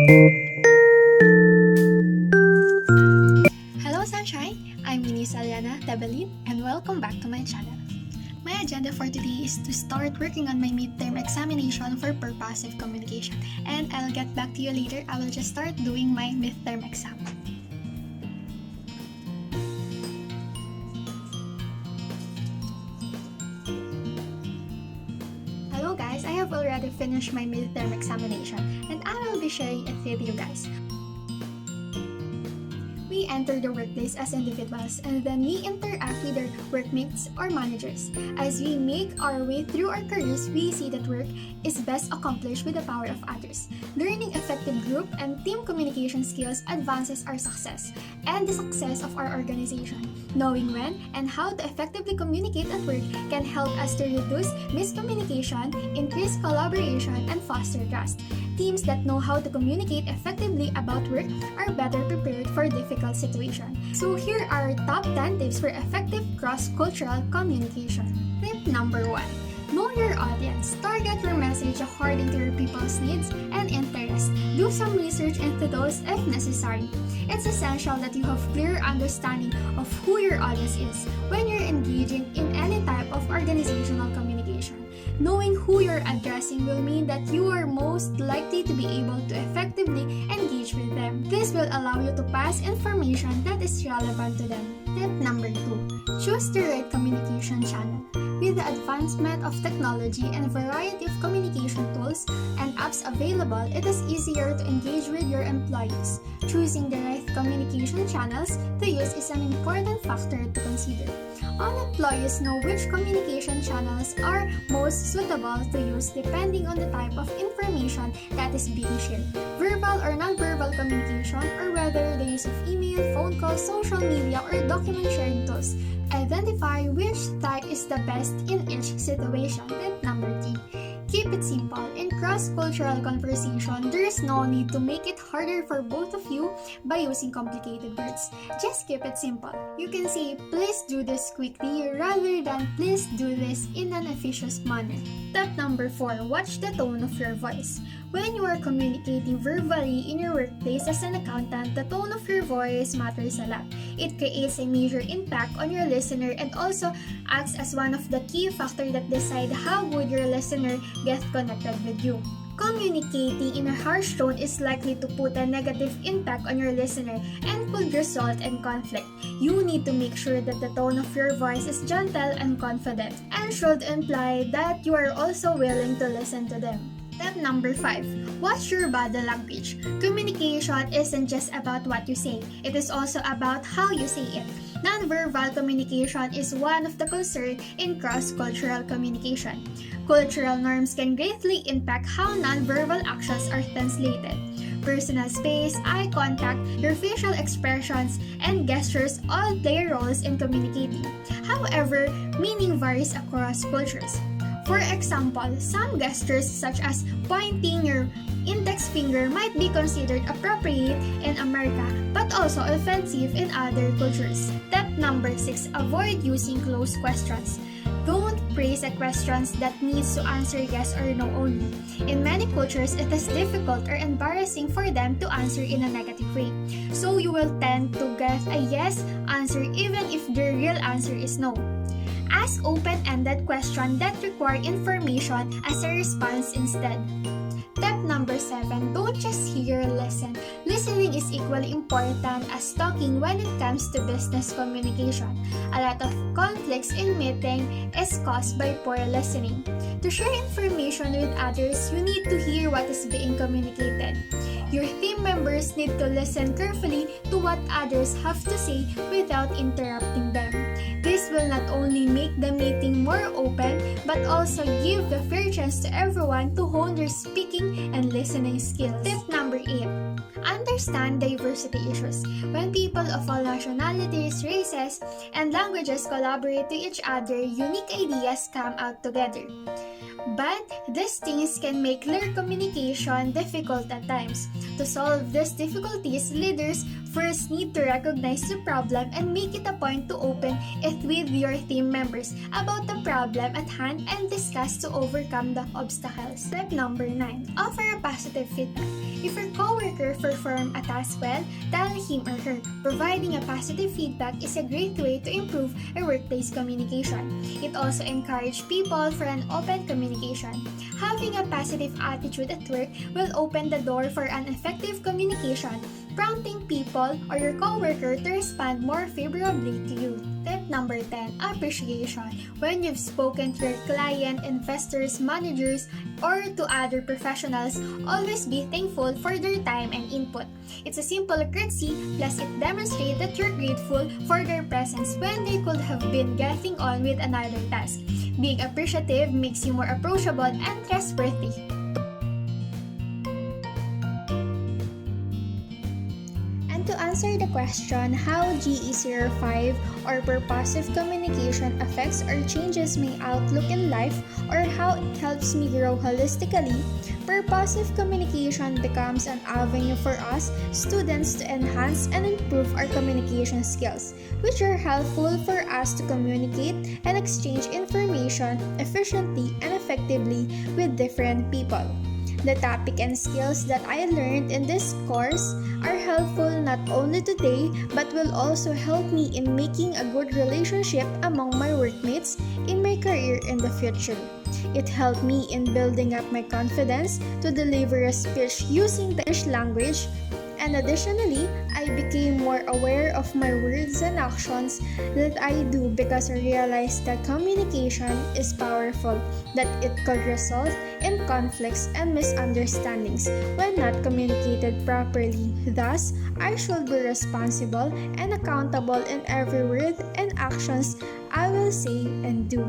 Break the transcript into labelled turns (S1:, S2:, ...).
S1: Hello Sunshine, I'm Minis Aliana Tabelin and welcome back to my channel. My agenda for today is to start working on my midterm examination for Purposive Communication, and I'll get back to you later. I will just start doing my midterm exam. Hello guys, I have already finished my midterm examination and I will be sharing it with you guys. We enter the workplace as individuals and then we interact with our workmates or managers. As we make our way through our careers, we see that work is best accomplished with the power of others. Learning effective group and team communication skills advances our success and the success of our organization. Knowing when and how to effectively communicate at work can help us to reduce miscommunication, increase collaboration, and foster trust. Teams that know how to communicate effectively about work are better prepared for difficult situations. So here are top 10 tips for effective cross-cultural communication. Tip number 1. Know your audience. Target your message according to your people's needs and interests. Do some research into those if necessary. It's essential that you have clear understanding of who your audience is when you're engaging in any type of organizational communication. Knowing who you're addressing will mean that you are most likely to be able to effectively engage with them. This will allow you to pass information that is relevant to them. Tip number 2. Choose the right communication channel. With the advancement of technology and a variety of communication tools and apps available, it is easier to engage with your employees. Choosing the right communication channels to use is an important factor to consider. All employees know which communication channels are most suitable to use depending on the type of information that is being shared. Verbal or non-verbal communication, or whether the use of email, phone calls, social media, or document sharing tools. Identify which type is the best in each situation. Tip number 3. Keep it simple. In cross-cultural conversation, there is no need to make it harder for both of you by using complicated words. Just keep it simple. You can say, please do this quickly rather than please do this in an efficient manner. Tip number 4. Watch the tone of your voice. When you are communicating verbally in your workplace as an accountant, the tone of your voice matters a lot. It creates a major impact on your listener and also acts as one of the key factors that decide how good your listener gets connected with you. Communicating in a harsh tone is likely to put a negative impact on your listener and could result in conflict. You need to make sure that the tone of your voice is gentle and confident and should imply that you are also willing to listen to them. Step number 5. Watch your body language. Communication isn't just about what you say, it is also about how you say it. Nonverbal communication is one of the concerns in cross-cultural communication. Cultural norms can greatly impact how nonverbal actions are translated. Personal space, eye contact, your facial expressions, and gestures all play roles in communicating. However, meaning varies across cultures. For example, some gestures such as pointing your index finger might be considered appropriate in America but also offensive in other cultures. Step number 6. Avoid using closed questions. Don't phrase a questions that needs to answer yes or no only. In many cultures, it is difficult or embarrassing for them to answer in a negative way. So you will tend to get a yes answer even if the real answer is no. Ask open-ended questions that require information as a response instead. Step number 7. Don't just hear, listen. Listening is equally important as talking when it comes to business communication. A lot of conflicts in meeting is caused by poor listening. To share information with others, you need to hear what is being communicated. Your team members need to listen carefully to what others have to say without interrupting them. This will not only make the meeting more open, but also give the fair chance to everyone to hone their speaking and listening skills. Tip number 8. Understand diversity issues. When people of all nationalities, races, and languages collaborate to each other, unique ideas come out together. But these things can make clear communication difficult at times. To solve these difficulties, leaders First, need to recognize the problem and make it a point to open it with your team members about the problem at hand and discuss to overcome the obstacles. Step number 9. Offer a positive feedback. If your coworker performed a task well, tell him or her. Providing a positive feedback is a great way to improve a workplace communication. It also encourages people for an open communication. Having a positive attitude at work will open the door for an effective communication, prompting people or your coworker to respond more favorably to you. Step number 10. Appreciation. When you've spoken to your client, investors, managers, or to other professionals, always be thankful for their time and input. It's a simple courtesy, plus it demonstrates that you're grateful for their presence when they could have been getting on with another task. Being appreciative makes you more approachable and trustworthy. To answer the question how GE05 or purposive communication affects or changes my outlook in life or how it helps me grow holistically, purposive communication becomes an avenue for us students to enhance and improve our communication skills, which are helpful for us to communicate and exchange information efficiently and effectively with different people. The topic and skills that I learned in this course are helpful not only today but will also help me in making a good relationship among my workmates in my career in the future. It helped me in building up my confidence to deliver a speech using the English language, and additionally, I became more aware of my words and actions that I do because I realized that communication is powerful, that it could result in conflicts and misunderstandings when not communicated properly. Thus, I should be responsible and accountable in every word and actions I will say and do.